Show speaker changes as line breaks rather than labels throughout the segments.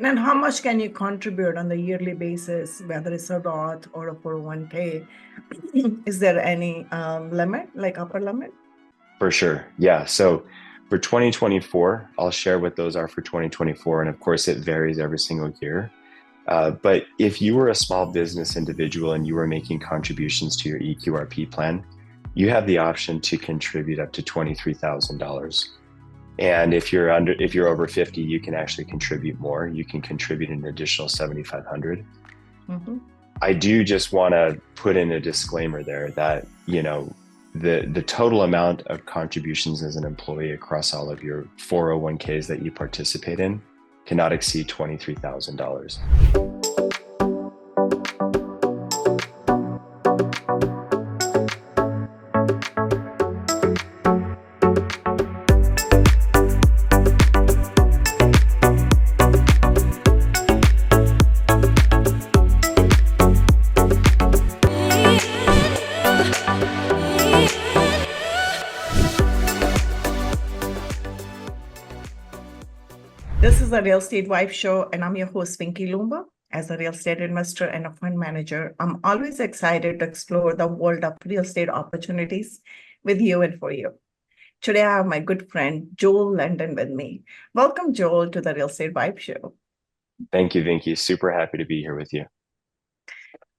And how much can you contribute on the yearly basis, whether it's a Roth or a 401k? Is there any limit, like upper limit?
For sure. Yeah. So for 2024, I'll share what those are for 2024. And of course, it varies every single year. But if you were a small business individual and you were making contributions to your eQRP plan, you have the option to contribute up to $23,000. And if you're over 50, you can actually contribute more. You can contribute an additional 7,500.
Mm-hmm.
I do just want to put in a disclaimer there that, the total amount of contributions as an employee across all of your 401ks that you participate in cannot exceed $23,000.
This is the Real Estate Wife Show, and I'm your host, Vinki Loomba. As a real estate investor and a fund manager, I'm always excited to explore the world of real estate opportunities with you and for you. Today, I have my good friend, Joel Landon, with me. Welcome, Joel, to the Real Estate Wife Show.
Thank you, Vinky. Super happy to be here with you.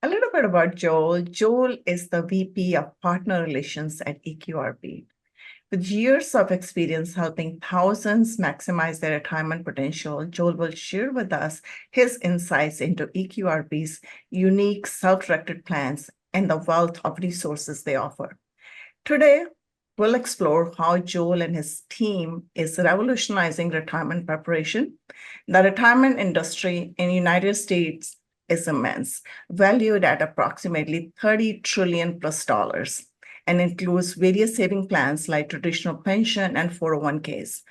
A little bit about Joel. Joel is the VP of Partner Relations at eQRP. With years of experience helping thousands maximize their retirement potential, Joel will share with us his insights into eQRP's unique self-directed plans and the wealth of resources they offer. Today, we'll explore how Joel and his team is revolutionizing retirement preparation. The retirement industry in the United States is immense, valued at approximately $30 trillion plus dollars, and includes various saving plans like traditional pension and 401ks.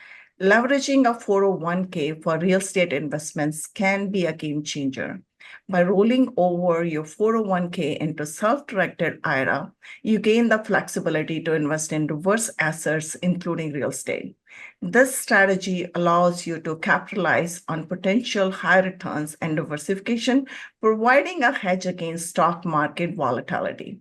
Leveraging a 401k for real estate investments can be a game changer. By rolling over your 401k into self-directed IRA, you gain the flexibility to invest in diverse assets, including real estate. This strategy allows you to capitalize on potential high returns and diversification, providing a hedge against stock market volatility.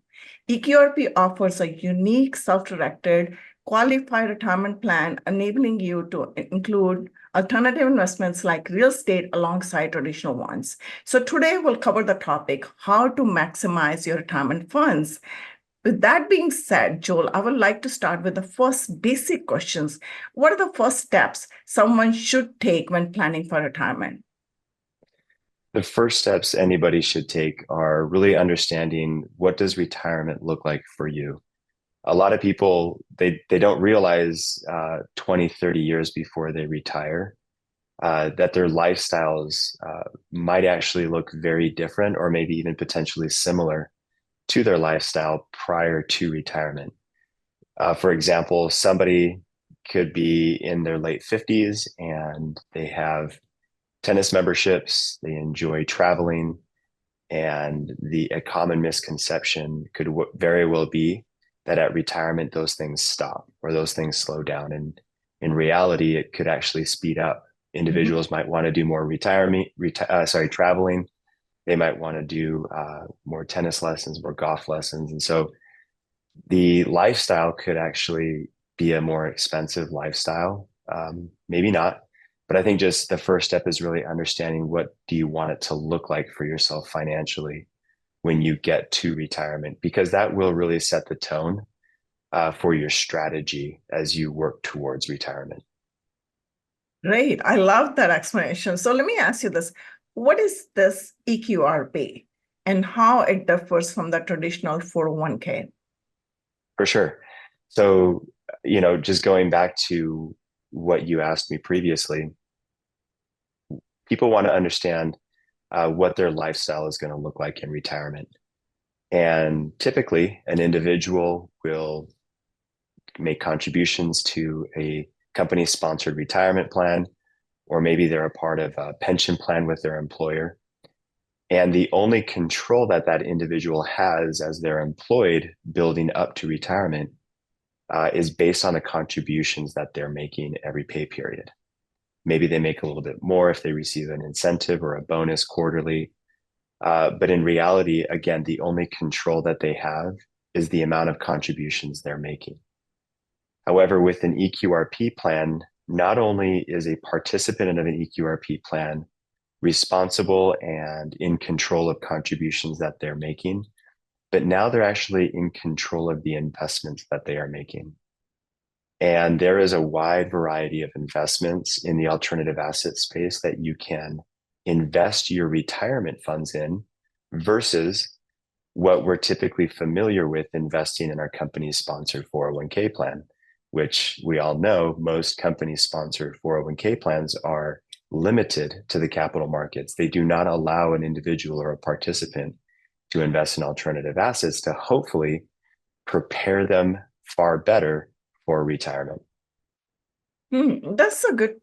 eQRP offers a unique self-directed qualified retirement plan, enabling you to include alternative investments like real estate alongside traditional ones. So today we'll cover the topic, how to maximize your retirement funds. With that being said, Joel, I would like to start with the first basic questions. What are the first steps someone should take when planning for retirement?
The first steps anybody should take are really understanding, what does retirement look like for you? A lot of people, they don't realize 20, 30 years before they retire that their lifestyles might actually look very different, or maybe even potentially similar to their lifestyle prior to retirement. For example, somebody could be in their late 50s and they have tennis memberships, they enjoy traveling, and a common misconception could very well be that at retirement, those things stop or those things slow down. And in reality, it could actually speed up.
Mhm.
Individuals might want to do more traveling. They might want to do more tennis lessons, more golf lessons. And so the lifestyle could actually be a more expensive lifestyle. Maybe not, but I think just the first step is really understanding, what do you want it to look like for yourself financially when you get to retirement, because that will really set the tone for your strategy as you work towards retirement.
Great. I love that explanation. So let me ask you this. What is this eQRP and how it differs from the traditional 401k?
For sure. So, just going back to what you asked me previously, people want to understand what their lifestyle is going to look like in retirement. And typically, an individual will make contributions to a company sponsored retirement plan, or maybe they're a part of a pension plan with their employer. And the only control that that individual has as they're employed building up to retirement is based on the contributions that they're making every pay period. Maybe they make a little bit more if they receive an incentive or a bonus quarterly. But in reality, again, the only control that they have is the amount of contributions they're making. However, with an eQRP plan, not only is a participant of an eQRP plan responsible and in control of contributions that they're making, but now they're actually in control of the investments that they are making. And there is a wide variety of investments in the alternative asset space that you can invest your retirement funds in versus what we're typically familiar with investing in our company's sponsored 401k plan, which we all know most company sponsored 401k plans are limited to the capital markets. They do not allow an individual or a participant to invest in alternative assets to hopefully prepare them far better for retirement.
That's a good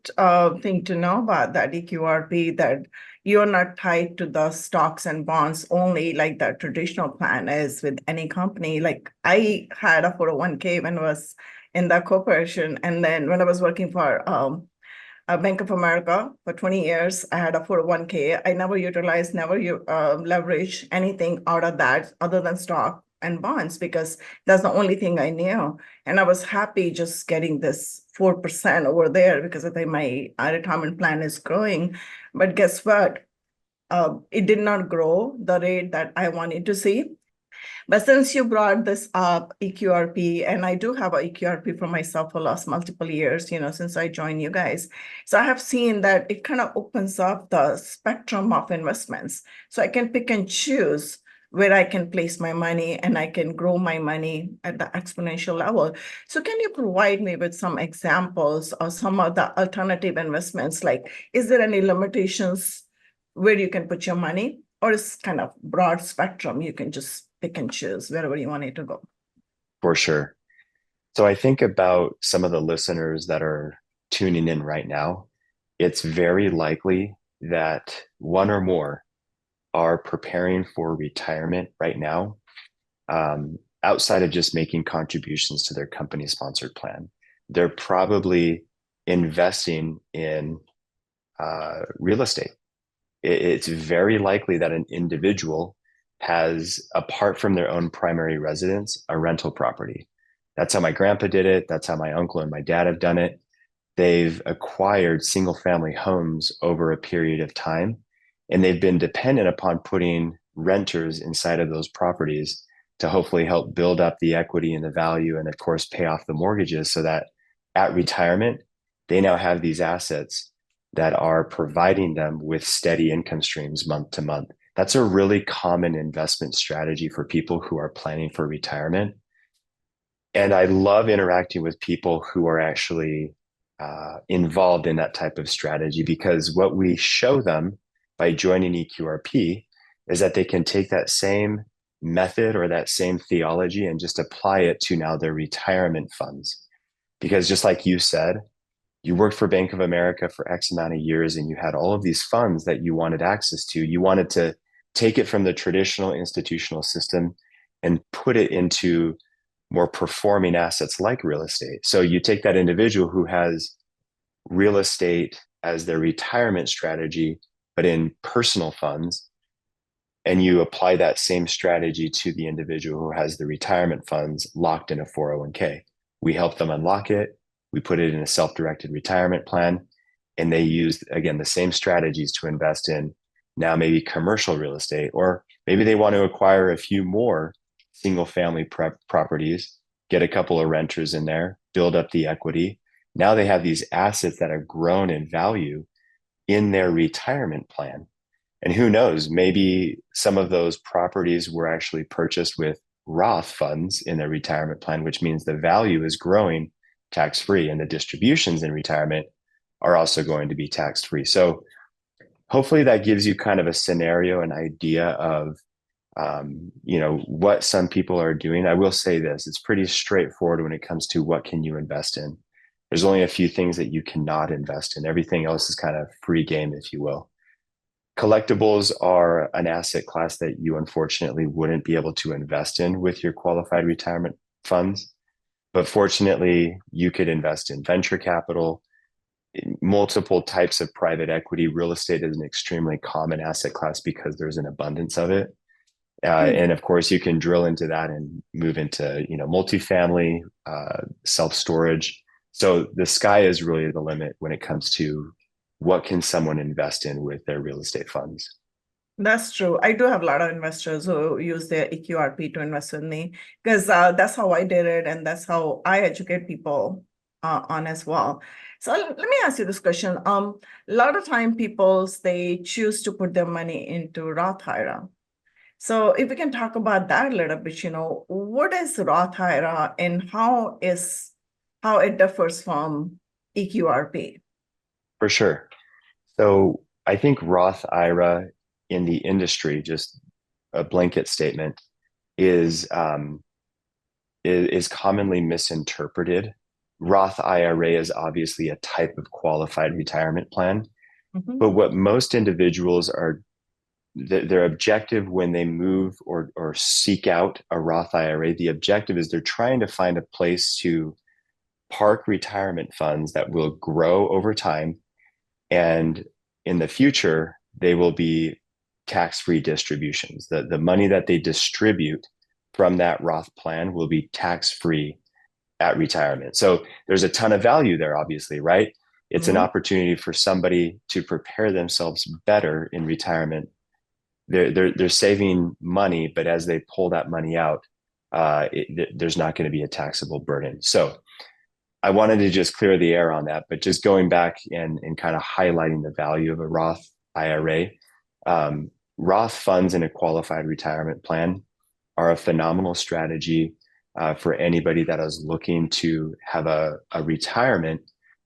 thing to know about that eQRP, that you're not tied to the stocks and bonds only like the traditional plan is with any company. Like I had a 401k when I was in the corporation. And then when I was working for Bank of America for 20 years, I had a 401k. I never utilized, never leveraged anything out of that other than stock and bonds because that's the only thing I knew. And I was happy just getting this 4% over there because I think my retirement plan is growing. But guess what? It did not grow the rate that I wanted to see. But since you brought this up, eQRP, and I do have a eQRP for myself for last multiple years, since I joined you guys. So I have seen that it kind of opens up the spectrum of investments. So I can pick and choose where I can place my money and I can grow my money at the exponential level. So can you provide me with some examples of some of the alternative investments? Like, is there any limitations where you can put your money? Or is kind of broad spectrum, you can just pick and choose wherever you want it to go?
For sure. So I think about some of the listeners that are tuning in right now. It's very likely that one or more are preparing for retirement right now, outside of just making contributions to their company sponsored plan. They're probably investing in real estate. It's very likely that an individual has, apart from their own primary residence, a rental property. That's how my grandpa did it. That's how my uncle and my dad have done it. They've acquired single family homes over a period of time, and they've been dependent upon putting renters inside of those properties to hopefully help build up the equity and the value and, of course, pay off the mortgages so that at retirement, they now have these assets that are providing them with steady income streams month to month. That's a really common investment strategy for people who are planning for retirement. And I love interacting with people who are actually involved in that type of strategy, because what we show them by joining eQRP is that they can take that same method or that same theology and just apply it to now their retirement funds. Because just like you said, you worked for Bank of America for X amount of years and you had all of these funds that you wanted access to. You wanted to take it from the traditional institutional system and put it into more performing assets like real estate. So you take that individual who has real estate as their retirement strategy, but in personal funds, and you apply that same strategy to the individual who has the retirement funds locked in a 401k. We help them unlock it. We put it in a self-directed retirement plan, and they use, again, the same strategies to invest in now maybe commercial real estate, or maybe they want to acquire a few more single family properties, get a couple of renters in there, build up the equity. Now they have these assets that have grown in value in their retirement plan. And who knows, maybe some of those properties were actually purchased with Roth funds in their retirement plan, which means the value is growing tax-free, and the distributions in retirement are also going to be tax-free. So hopefully that gives you kind of a scenario, an idea of what some people are doing. I will say this, it's pretty straightforward when it comes to what can you invest in. There's only a few things that you cannot invest in. Everything else is kind of free game, if you will. Collectibles are an asset class that you unfortunately wouldn't be able to invest in with your qualified retirement funds. But fortunately, you could invest in venture capital. multiple types of private equity. Real estate is an extremely common asset class because there's an abundance of it. And of course, you can drill into that and move into, multifamily, self-storage. So the sky is really the limit when it comes to what can someone invest in with their real estate funds.
That's true. I do have a lot of investors who use their eQRP to invest with me because that's how I did it, and that's how I educate people on as well. So let me ask you this question. A lot of time people they choose to put their money into Roth IRA. So if we can talk about that a little bit, what is Roth IRA and how it differs from eQRP?
For sure. So I think Roth IRA in the industry, just a blanket statement, is commonly misinterpreted. Roth IRA is obviously a type of qualified retirement plan, but what most individuals are, their objective when they move or seek out a Roth IRA, the objective is they're trying to find a place to park retirement funds that will grow over time, and in the future they will be tax-free distributions. The money that they distribute from that Roth plan will be tax-free at retirement. So there's a ton of value there, obviously, right? It's an opportunity for somebody to prepare themselves better in retirement. They're saving money, but as they pull that money out, there's not going to be a taxable burden. So I wanted to just clear the air on that, but just going back and kind of highlighting the value of a Roth IRA. Roth funds in a qualified retirement plan are a phenomenal strategy for anybody that is looking to have a retirement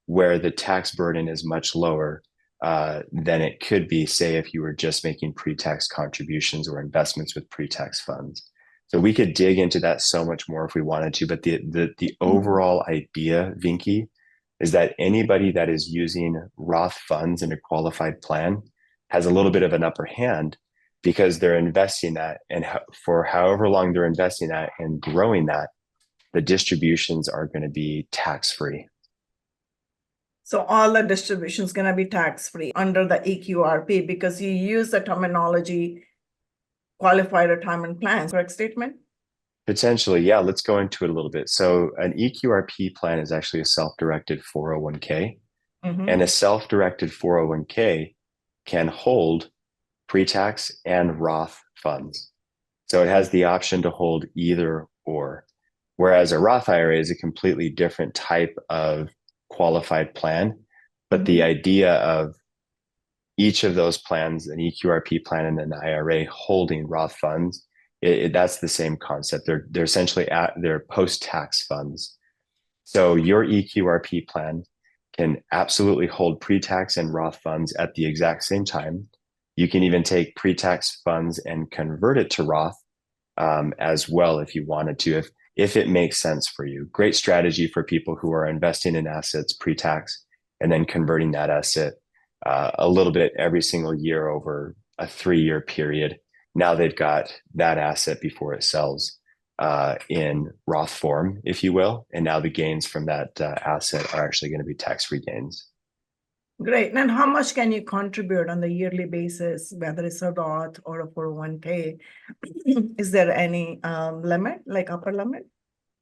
where the tax burden is much lower than it could be, say, if you were just making pre-tax contributions or investments with pre-tax funds. So we could dig into that so much more if we wanted to, but the overall idea, Vinki, is that anybody that is using Roth funds in a qualified plan has a little bit of an upper hand because they're investing that, and for however long they're investing that and growing that, the distributions are going to be tax-free.
So all the distributions going to be tax-free under the eQRP because you use the terminology qualified retirement plans, correct statement?
Potentially, yeah. Let's go into it a little bit. So an eQRP plan is actually a self-directed 401k, and a self-directed 401k can hold pre-tax and Roth funds. So it has the option to hold either or. Whereas a Roth IRA is a completely different type of qualified plan. But the idea of each of those plans, an eQRP plan and an IRA holding Roth funds, that's the same concept. They're essentially they're post-tax funds. So your eQRP plan can absolutely hold pre-tax and Roth funds at the exact same time. You can even take pre-tax funds and convert it to Roth as well if you wanted to, if it makes sense for you. Great strategy for people who are investing in assets pre-tax and then converting that asset a little bit every single year over a 3-year period. Now they've got that asset before it sells in Roth form, if you will. And now the gains from that asset are actually going to be tax-free gains.
Great. And how much can you contribute on the yearly basis, whether it's a Roth or a 401k? Is there any limit, like upper limit?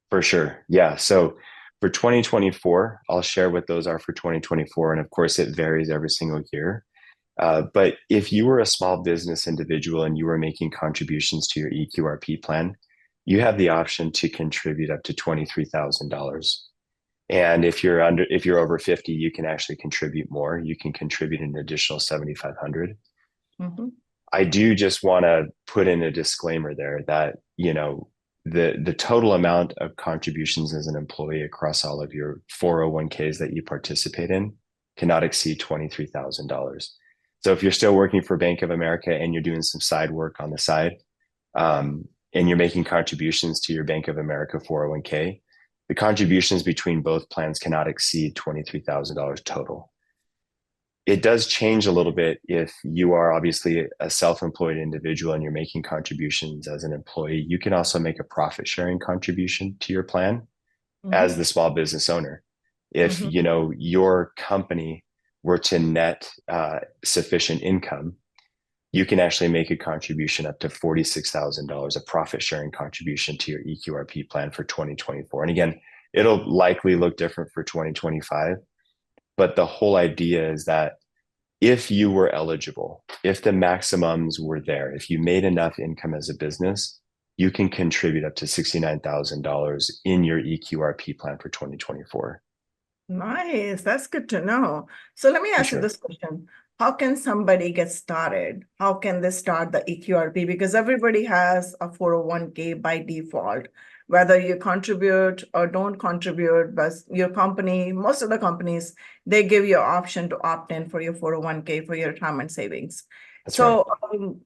For sure. Yeah. So for 2024, I'll share what those are for 2024. And of course, it varies every single year. But if you were a small business individual and you were making contributions to your eQRP plan, you have the option to contribute up to $23,000. And if you're over 50, you can actually contribute more. You can contribute an additional 7,500. I do just want to put in a disclaimer there that, the total amount of contributions as an employee across all of your 401ks that you participate in cannot exceed $23,000. So if you're still working for Bank of America and you're doing some side work on the side, and you're making contributions to your Bank of America 401k, the contributions between both plans cannot exceed $23,000 total. It does change a little bit if you are obviously a self-employed individual and you're making contributions as an employee. You can also make a profit sharing contribution to your plan as the small business owner. If
Mhm.
your company were to net sufficient income, you can actually make a contribution up to $46,000, a profit sharing contribution to your eQRP plan for 2024. And again, it'll likely look different for 2025, but the whole idea is that if you were eligible, if the maximums were there, if you made enough income as a business, you can contribute up to $69,000 in your eQRP plan for 2024.
Nice. That's good to know. So let me
For
ask you
sure.
this question. How can somebody get started? How can they start the eQRP? Because everybody has a 401k by default, whether you contribute or don't contribute, but your company, most of the companies, they give you an option to opt in for your 401k for your retirement savings.
That's right.
So,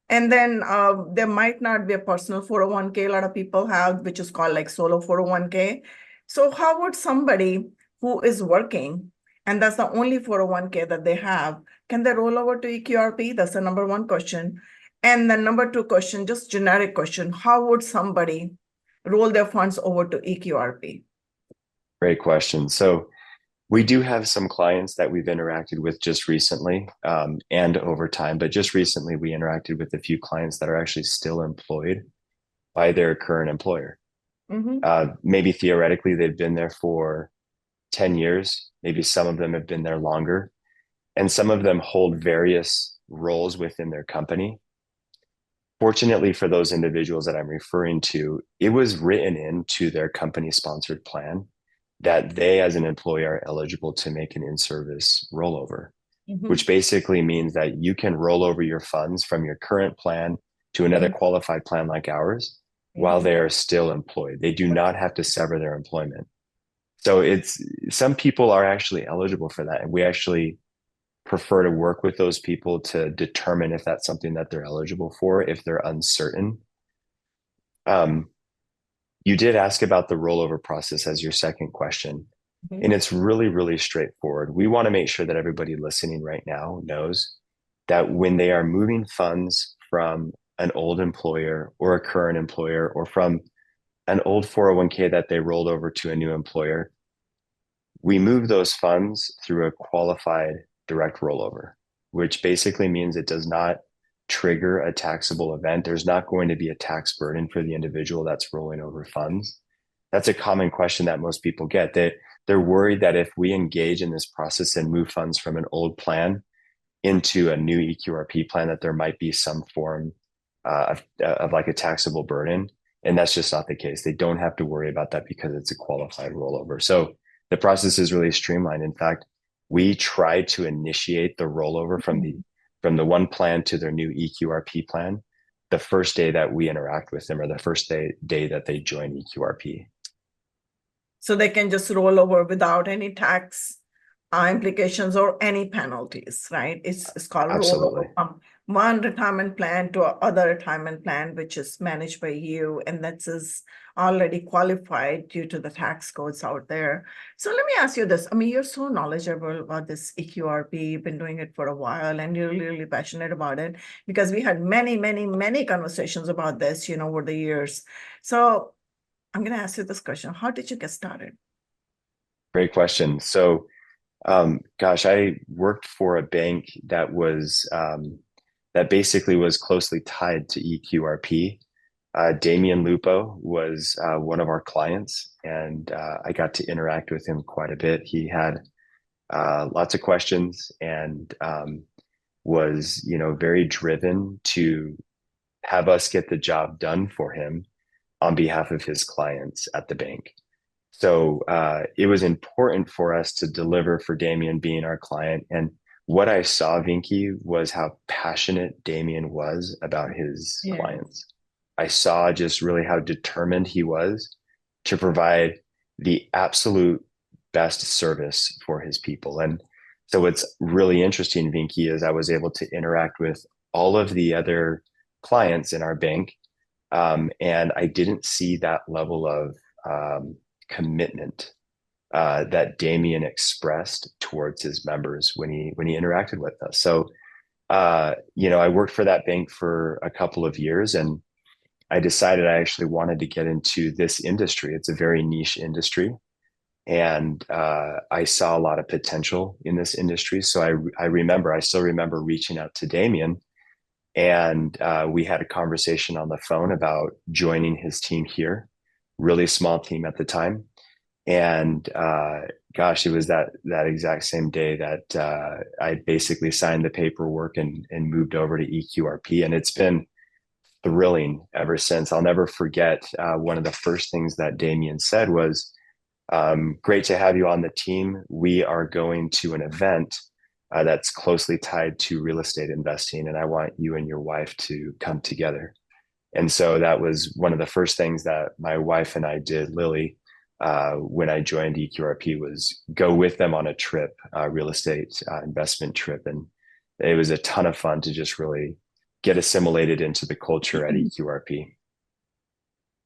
and then there might not be a personal 401k a lot of people have, which is called like solo 401k. So how would somebody who is working and that's the only 401k that they have, can they roll over to eQRP? That's the number one question. And the number two question, just generic question, how would somebody roll their funds over to eQRP?
Great question. So we do have some clients that we've interacted with just recently and over time, but just recently we interacted with a few clients that are actually still employed by their current employer.
Mhm.
Maybe theoretically they've been there for 10 years. Maybe some of them have been there longer, and some of them hold various roles within their company. Fortunately for those individuals that I'm referring to, it was written into their company sponsored plan that they, as an employer, are eligible to make an in-service rollover, which
Mhm.
basically means that you can roll over your funds from your current plan to another
Mhm.
qualified plan like ours while
Mhm.
they are still employed. They do not have to sever their employment. So it's some people are actually eligible for that. And we actually prefer to work with those people to determine if that's something that they're eligible for, if they're uncertain. Um, you did ask about the rollover process as your second question. And
Mhm.
it's really, really straightforward. We want to make sure that everybody listening right now knows that when they are moving funds from an old employer or a current employer or from an old 401k that they rolled over to a new employer, we move those funds through a qualified direct rollover, which basically means it does not trigger a taxable event. There's not going to be a tax burden for the individual that's rolling over funds. That's a common question that most people get. They're worried that if we engage in this process and move funds from an old plan into a new eQRP plan, that there might be some form of like a taxable burden. And that's just not the case. They don't have to worry about that because it's a qualified rollover. So the process is really streamlined. In fact, we try to initiate the rollover from the one plan to their new eQRP plan the first day that we interact with them or the first day that they join eQRP.
So they can just roll over without any tax implications or any penalties, right? It's called rollover
Absolutely.
from one retirement plan to another retirement plan, which is managed by you, and that is already qualified due to the tax codes out there. So let me ask you this. I mean, you're so knowledgeable about this eQRP, you've been doing it for a while, and you're really passionate about it because we had many, many, many conversations about this, over the years. So I'm going to ask you this question. How did you get started?
Great question. So, gosh, I worked for a bank that basically was closely tied to eQRP. Damian Lupo was one of our clients, and I got to interact with him quite a bit. He had lots of questions and was, very driven to have us get the job done for him on behalf of his clients at the bank. So it was important for us to deliver for Damien being our client. And what I saw, Vinky, was how passionate Damien was about his
Yeah.
clients. I saw just really how determined he was to provide the absolute best service for his people. And so what's really interesting, Vinky, is I was able to interact with all of the other clients in our bank. And I didn't see that level of commitment that Damien expressed towards his members when he interacted with us. So, I worked for that bank for a couple of years, and I decided I actually wanted to get into this industry. It's a very niche industry, And I saw a lot of potential in this industry. So I still remember reaching out to Damien, and we had a conversation on the phone about joining his team here, really small team at the time. And gosh, it was that exact same day that I basically signed the paperwork and moved over to eQRP, and it's been thrilling ever since. I'll never forget one of the first things that Damien said was, "Great to have you on the team. We are going to an event that's closely tied to real estate investing, and I want you and your wife to come together." And so that was one of the first things that my wife and I did, Lily, when I joined eQRP, was go with them on a trip, real estate investment trip. And it was a ton of fun to just really get assimilated into the culture at eQRP.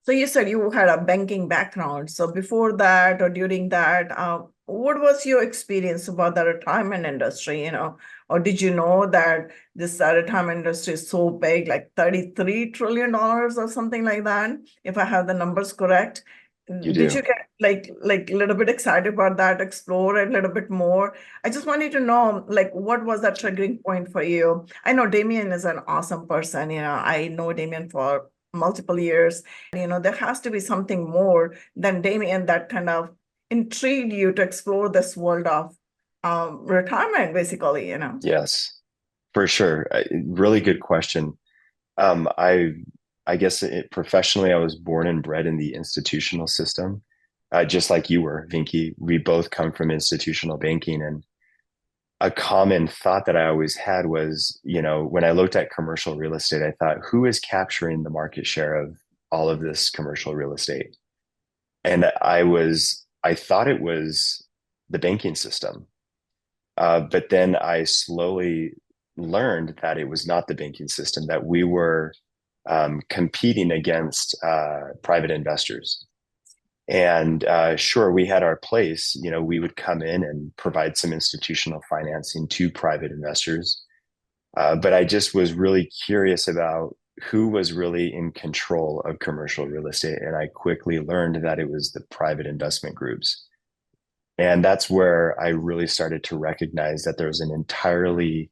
So you said you had a banking background. So before that or during that, what was your experience about the retirement industry, or did you know that this retirement industry is so big, like $33 trillion or something like that, if I have the numbers correct?
You
Did
do.
you get like a little bit excited about that, explore a little bit more? I just wanted to know, like, what was that triggering point for you? I know Damien is an awesome person. I know Damien for multiple years. There has to be something more than Damien that kind of intrigued you to explore this world of retirement, basically.
Yes, for sure. Really good question. Um, I I guess professionally, I was born and bred in the institutional system, just like you were, Vinky. We both come from institutional banking, and a common thought that I always had was, when I looked at commercial real estate, I thought, who is capturing the market share of all of this commercial real estate? And I thought it was the banking system. But then I slowly learned that it was not the banking system, that we were competing against private investors. And sure, we had our place. We would come in and provide some institutional financing to private investors. But I just was really curious about who was really in control of commercial real estate. And I quickly learned that it was the private investment groups. And that's where I really started to recognize that there was an entirely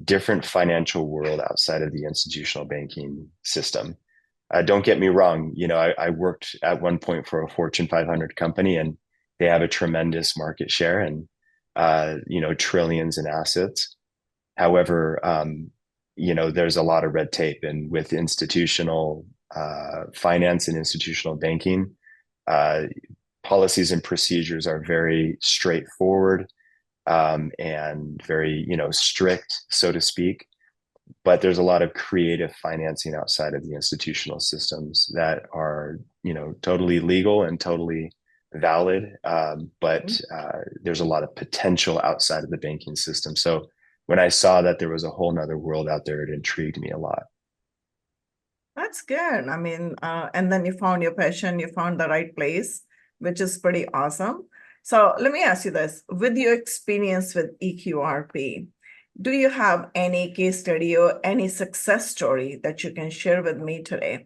different financial world outside of the institutional banking system. Don't get me wrong, I worked at one point for a Fortune 500 company, and they have a tremendous market share and trillions in assets. However, there's a lot of red tape, and with institutional finance and institutional banking, uh, policies and procedures are very straightforward, and very, strict, so to speak. But there's a lot of creative financing outside of the institutional systems that are, totally legal and totally valid. But there's a lot of potential outside of the banking system. So when I saw that there was a whole nother world out there, it intrigued me a lot.
That's good. I mean, and then you found your passion, you found the right place, which is pretty awesome. So let me ask you this, with your experience with eQRP, do you have any case study or any success story that you can share with me today?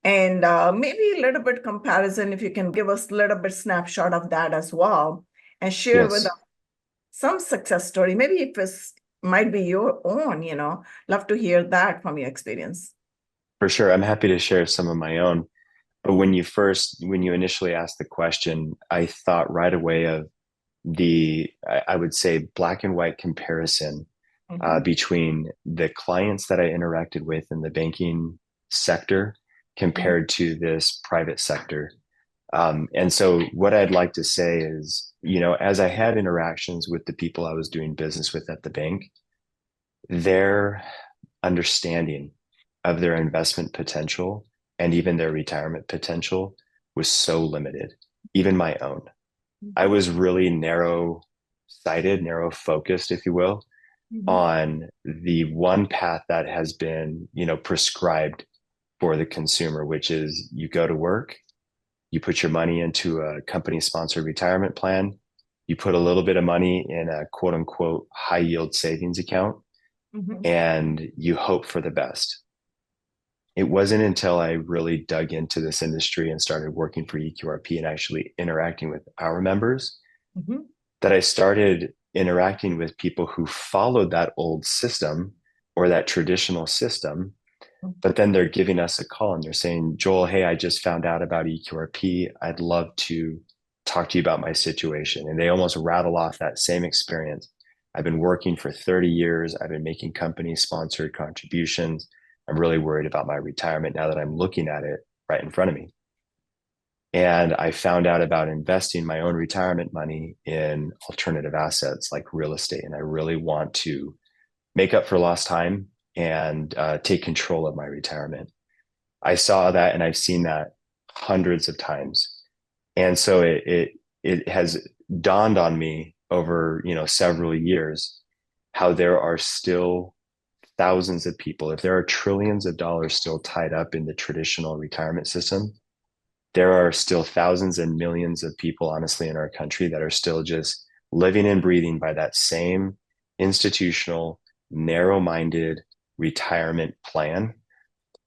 And maybe a little bit comparison, if you can give us a little bit snapshot of that as well, and share with us
Yes,
some success story. Maybe if it might be your own, love to hear that from your experience.
for sure. I'm happy to share some of my own. But when you initially asked the question, I thought right away of I would say, black and white comparison
Mhm.
between the clients that I interacted with in the banking sector
Mhm.
compared to this private sector. And so, what I'd like to say is, as I had interactions with the people I was doing business with at the bank, their understanding of their investment potential and even their retirement potential was so limited, even my own. I
Mhm.
was really narrow sighted, narrow focused, if you will,
Mhm.
on the one path that has been, prescribed for the consumer, which is you go to work, you put your money into a company sponsored retirement plan, you put a little bit of money in a quote unquote high yield savings account,
Mhm.
and you hope for the best. It wasn't until I really dug into this industry and started working for eQRP and actually interacting with our members
Mhm.
that I started interacting with people who followed that old system or that traditional system. But then they're giving us a call and they're saying, Joel, hey, I just found out about eQRP. I'd love to talk to you about my situation. And they almost rattle off that same experience. I've been working for 30 years. I've been making company sponsored contributions. I'm really worried about my retirement now that I'm looking at it right in front of me. And I found out about investing my own retirement money in alternative assets like real estate. And I really want to make up for lost time and take control of my retirement. I saw that and I've seen that hundreds of times. And so it has dawned on me over, several years how there are still thousands of people, if there are trillions of dollars still tied up in the traditional retirement system, there are still thousands and millions of people, honestly, in our country that are still just living and breathing by that same institutional, narrow minded retirement plan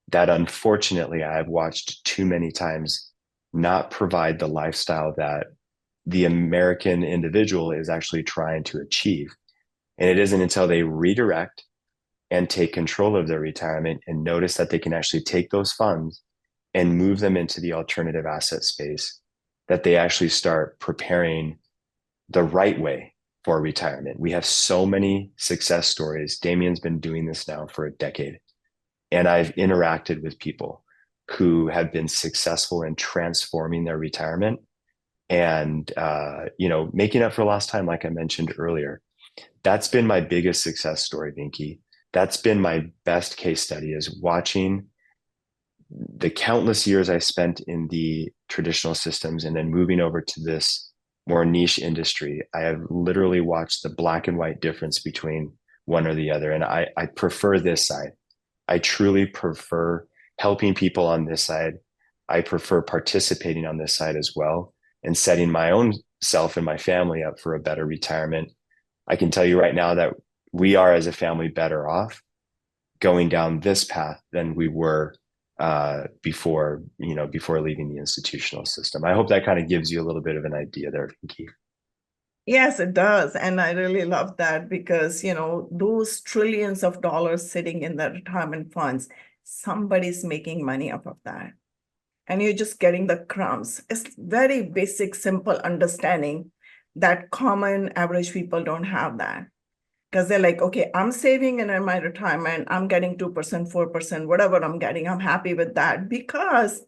that unfortunately I've watched too many times not provide the lifestyle that the American individual is actually trying to achieve. And it isn't until they redirect and take control of their retirement and notice that they can actually take those funds and move them into the alternative asset space that they actually start preparing the right way for retirement. We have so many success stories. Damien's been doing this now for a decade. And I've interacted with people who have been successful in transforming their retirement and making up for lost time, like I mentioned earlier. That's been my biggest success story, Vinki. That's been my best case study is watching the countless years I spent in the traditional systems and then moving over to this more niche industry. I have literally watched the black and white difference between one or the other. And I prefer this side. I truly prefer helping people on this side. I prefer participating on this side as well and setting my own self and my family up for a better retirement. I can tell you right now that we are as a family better off going down this path than we were before leaving the institutional system. I hope that kind of gives you a little bit of an idea there, Vinki.
Yes, it does. And I really love that because, those trillions of dollars sitting in the retirement funds, somebody's making money off of that. And you're just getting the crumbs. It's very basic, simple understanding that common average people don't have that. Because they're like, okay, I'm saving and in my retirement, I'm getting 2%, 4%, whatever I'm getting, I'm happy with that because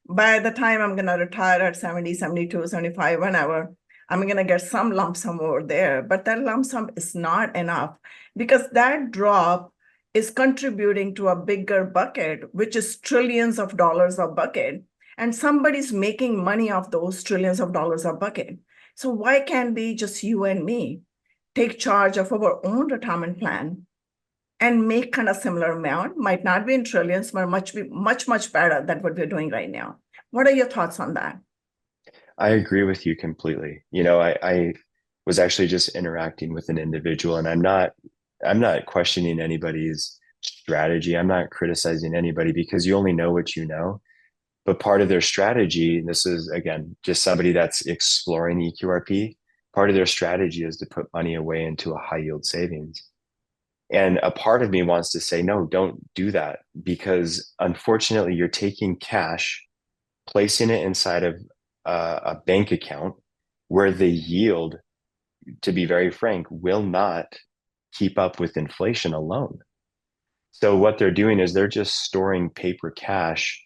by the time I'm going to retire at 70, 72, 75, whenever, I'm going to get some lump sum over there. But that lump sum is not enough because that drop is contributing to a bigger bucket, which is trillions of dollars of bucket. And somebody's making money off those trillions of dollars of bucket. So why can't we just you and me take charge of our own retirement plan and make kind of similar amount, might not be in trillions, but much better than what we're doing right now. What are your thoughts on that?
I agree with you completely. I was actually just interacting with an individual and I'm not questioning anybody's strategy. I'm not criticizing anybody because you only know what you know. But part of their strategy, and this is again just somebody that's exploring eQRP, part of their strategy is to put money away into a high yield savings. And a part of me wants to say, no, don't do that because unfortunately you're taking cash, placing it inside of a bank account where the yield, to be very frank, will not keep up with inflation alone. So what they're doing is they're just storing paper cash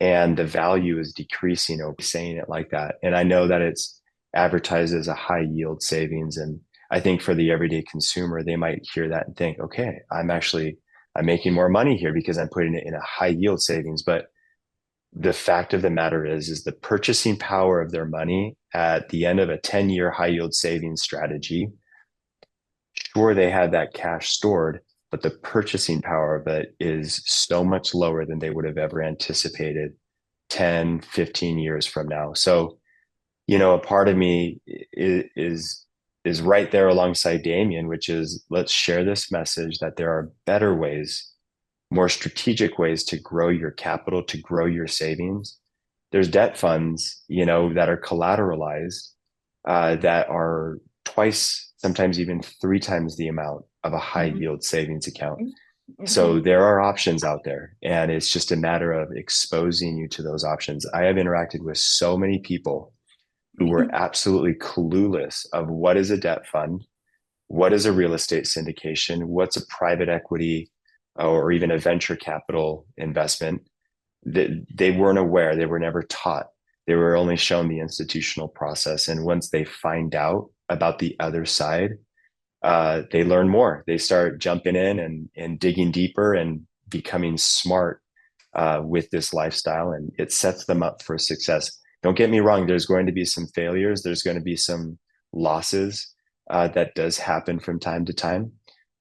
and the value is decreasing over saying it like that. And I know that it's advertised as a high yield savings. And I think for the everyday consumer, they might hear that and think, okay, I'm making more money here because I'm putting it in a high yield savings. But the fact of the matter is the purchasing power of their money at the end of a 10-year high yield savings strategy, sure, they had that cash stored, but the purchasing power of it is so much lower than they would have ever anticipated 10, 15 years from now. So, a part of me is right there alongside Damien, which is let's share this message that there are better ways more strategic ways to grow your capital, to grow your savings. There's debt funds, that are collateralized, that are twice, sometimes even three times the amount of a high
Mhm.
yield savings account. So
Mhm.
there are options out there, and it's just a matter of exposing you to those options. I have interacted with so many people who were absolutely clueless of what is a debt fund, what is a real estate syndication, what's a private equity or even a venture capital investment. They weren't aware, they were never taught. They were only shown the institutional process. And once they find out about the other side, they learn more. They start jumping in and digging deeper and becoming smart with this lifestyle, and it sets them up for success. Don't get me wrong, there's going to be some failures, there's going to be some losses. That does happen from time to time.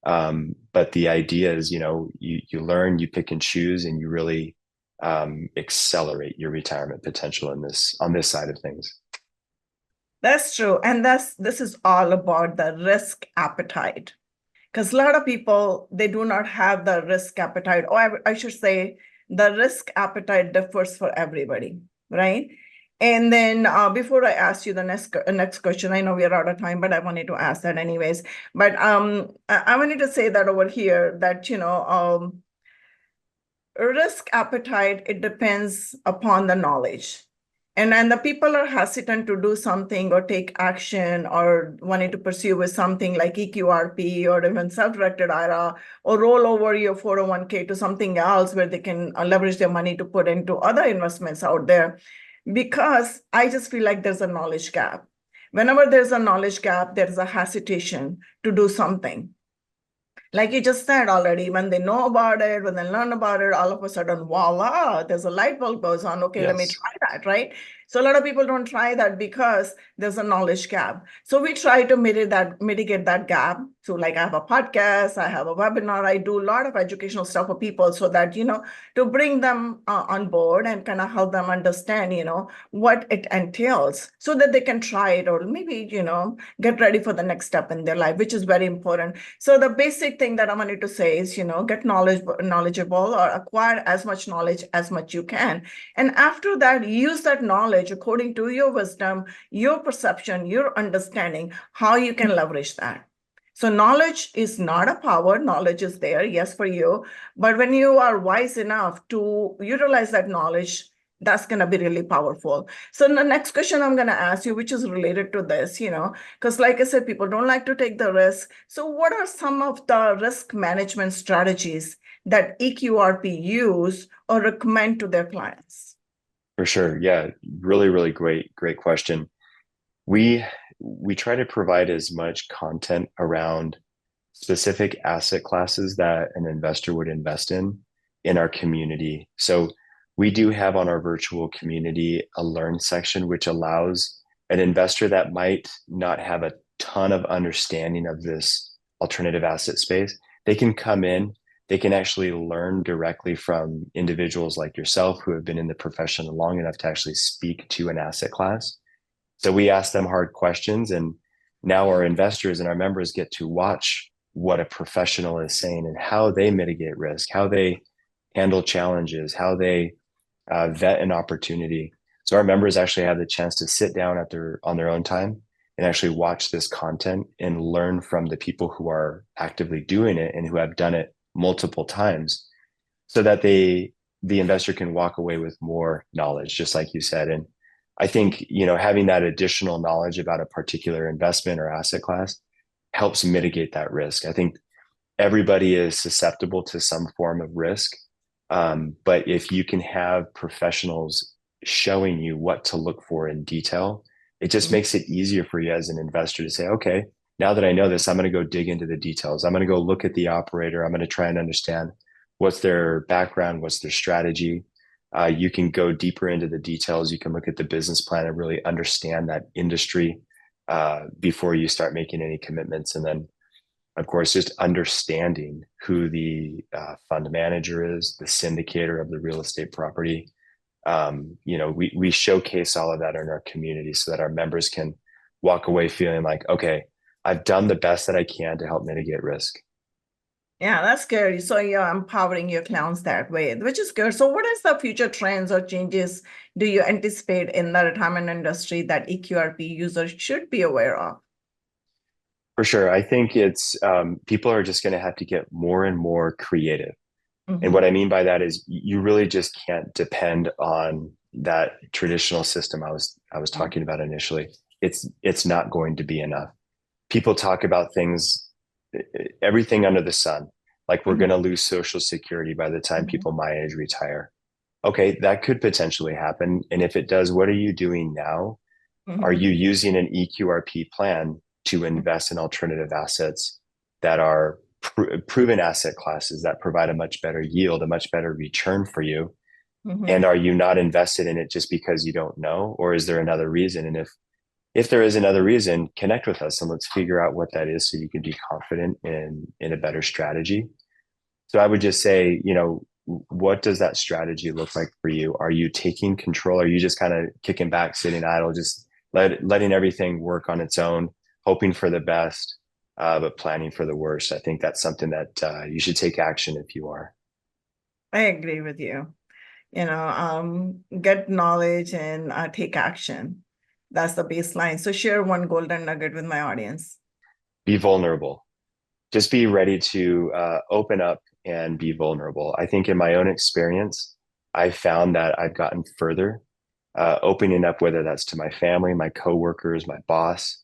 But the idea is, you learn, you pick and choose, and you really accelerate your retirement potential in this on this side of things.
That's true. And this is all about the risk appetite. Because a lot of people, they do not have the risk appetite. Or I should say, the risk appetite differs for everybody, right? And then before I ask you the next question, I know we are out of time, but I wanted to ask that anyways. But I wanted to say that over here that, risk appetite, it depends upon the knowledge. And the people are hesitant to do something or take action or wanting to pursue with something like eQRP or even self-directed IRA, or roll over your 401k to something else where they can leverage their money to put into other investments out there. Because I just feel like there's a knowledge gap. Whenever there's a knowledge gap, there's a hesitation to do something. Like you just said already, when they know about it, when they learn about it, all of a sudden, voila, there's a light bulb goes on. Okay, let me
Yes.
try that, right? So a lot of people don't try that because there's a knowledge gap. So we try to mitigate that gap. So like I have a podcast, I have a webinar, I do a lot of educational stuff for people so that, to bring them on board and kind of help them understand, what it entails so that they can try it or maybe, get ready for the next step in their life, which is very important. So the basic thing that I wanted to say is, get knowledgeable or acquire as much knowledge as much you can. And after that, use that knowledge according to your wisdom, your perception, your understanding, how you can leverage that. So knowledge is not a power. Knowledge is there, yes, for you. But when you are wise enough to utilize that knowledge, that's going to be really powerful. So the next question I'm going to ask you, which is related to this, because like I said, people don't like to take the risk. So what are some of the risk management strategies that eQRP use or recommend to their clients?
For sure. Yeah. Really, really great question. We we try to provide as much content around specific asset classes that an investor would invest in our community. So we do have on our virtual community a learn section, which allows an investor that might not have a ton of understanding of this alternative asset space. They can come in, they can actually learn directly from individuals like yourself who have been in the profession long enough to actually speak to an asset class. So we ask them hard questions, and now our investors and our members get to watch what a professional is saying and how they mitigate risk, how they handle challenges, how they vet an opportunity. So our members actually have the chance to sit down on their own time and actually watch this content and learn from the people who are actively doing it and who have done it multiple times, so that the investor can walk away with more knowledge, just like you said. And I think, having that additional knowledge about a particular investment or asset class helps mitigate that risk. I think everybody is susceptible to some form of risk. But if you can have professionals showing you what to look for in detail, it just makes it easier for you as an investor to say, okay, now that I know this, I'm going to go dig into the details. I'm going to go look at the operator. I'm going to try and understand what's their background, what's their strategy. You can go deeper into the details. You can look at the business plan and really understand that industry before you start making any commitments. And then, of course, just understanding who the fund manager is, the syndicator of the real estate property. We showcase all of that in our community so that our members can walk away feeling like, okay, I've done the best that I can to help mitigate risk.
Yeah, that's good. So you're empowering your clients that way, which is good. So what is the future trends or changes do you anticipate in the retirement industry that eQRP users should be aware of?
For sure. I think it's people are just going to have to get more and more creative. And what
Mm-hmm.
I mean by that is you really just can't depend on that traditional system I was talking about initially. It's not going to be enough. People talk about things, everything under the sun, like we're going to lose social security by the time
Mm-hmm.
people my age retire. Okay, that could potentially happen. And if it does, what are you doing now? Are
Mm-hmm.
you using an eQRP plan to invest in alternative assets that are proven asset classes that provide a much better yield, a much better return for you?
Mm-hmm.
And are you not invested in it just because you don't know, or is there another reason? And if there is another reason, connect with us and let's figure out what that is so you can be confident in a better strategy. So I would just say, what does that strategy look like for you? Are you taking control? Are you just kind of kicking back, sitting idle, just letting everything work on its own, hoping for the best, but planning for the worst? I think that's something that you should take action if you are.
I agree with you. Get knowledge and take action. That's the baseline. So share one golden nugget with my audience.
Be vulnerable. Just be ready to open up and be vulnerable. I think in my own experience, I found that I've gotten further opening up, whether that's to my family, my coworkers, my boss.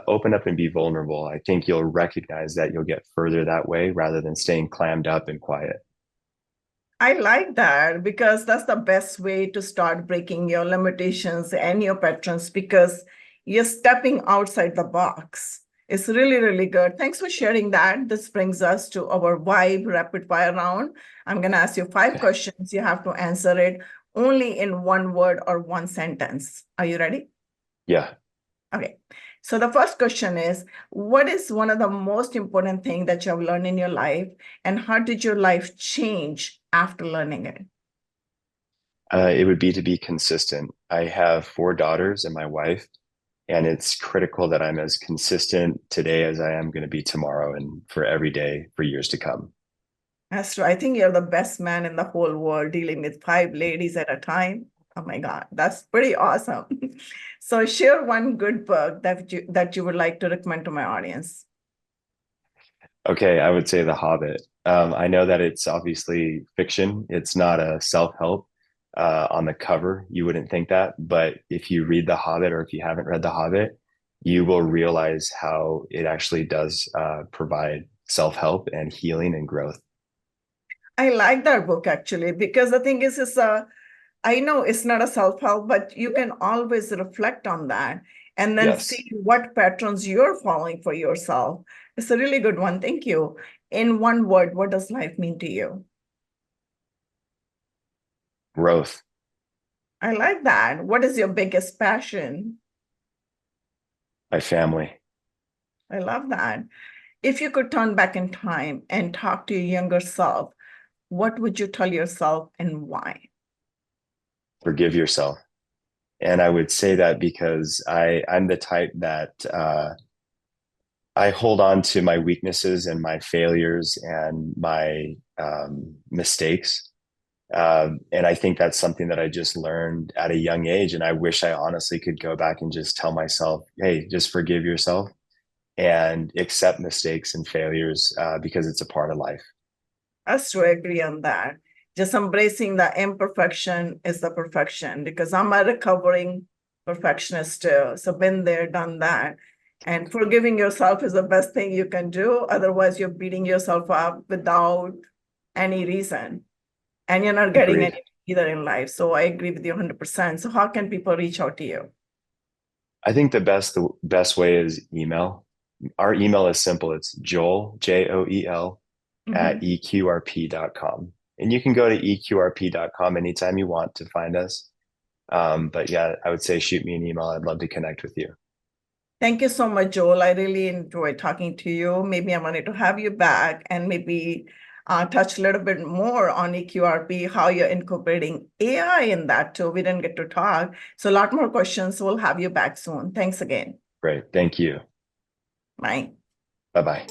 Open up and be vulnerable. I think you'll recognize that you'll get further that way rather than staying clammed up and quiet.
I like that because that's the best way to start breaking your limitations and your patterns because you're stepping outside the box. It's really, really good. Thanks for sharing that. This brings us to our vibe rapid fire round. I'm going to ask you 5 questions. You have to answer it only in one word or one sentence. Are you ready?
Yeah.
Okay. So the first question is, what is one of the most important thing that you have learned in your life, and how did your life change after learning it?
It would be to be consistent. I have 4 daughters and my wife, and it's critical that I'm as consistent today as I am going to be tomorrow and for every day for years to come.
That's true. I think you're the best man in the whole world dealing with 5 ladies at a time. Oh my God, that's pretty awesome. So share one good book that you would like to recommend to my audience.
Okay, I would say The Hobbit. I know that it's obviously fiction. It's not a self-help. On the cover, you wouldn't think that, but if you read The Hobbit or if you haven't read The Hobbit, you will realize how it actually does provide self-help and healing and growth.
I like that book actually because the thing is I know it's not a self-help, but you can always reflect on that and then see
Yes,
what patterns you're following for yourself. It's a really good one. Thank you. In one word, what does life mean to you?
growth,
I like that. What is your biggest passion?
my family,
I love that. If you could turn back in time and talk to your younger self, what would you tell yourself and why?
forgive yourself. And I would say that because I'm the type that I hold on to my weaknesses and my failures and my mistakes. And I think that's something that I just learned at a young age. And I wish I honestly could go back and just tell myself, hey, just forgive yourself and accept mistakes and failures because it's a part of life.
Us to agree on that. Just embracing the imperfection is the perfection because I'm a recovering perfectionist too. So been there, done that. And forgiving yourself is the best thing you can do. Otherwise, you're beating yourself up without any reason. And you're not getting
Agreed.
any either in life. So I agree with you 100%. So how can people reach out to you?
I think the best way is email. Our email is simple. It's Joel, Joel, at
Mhm.
eqrp.com. And you can go to eqrp.com anytime you want to find us. But yeah, I would say shoot me an email. I'd love to connect with you.
Thank you so much, Joel. I really enjoyed talking to you. Maybe I wanted to have you back and maybe touch a little bit more on eQRP, how you're incorporating AI in that too. We didn't get to talk. So a lot more questions. We'll have you back soon. Thanks again.
Great. Thank you.
Bye.
Bye bye.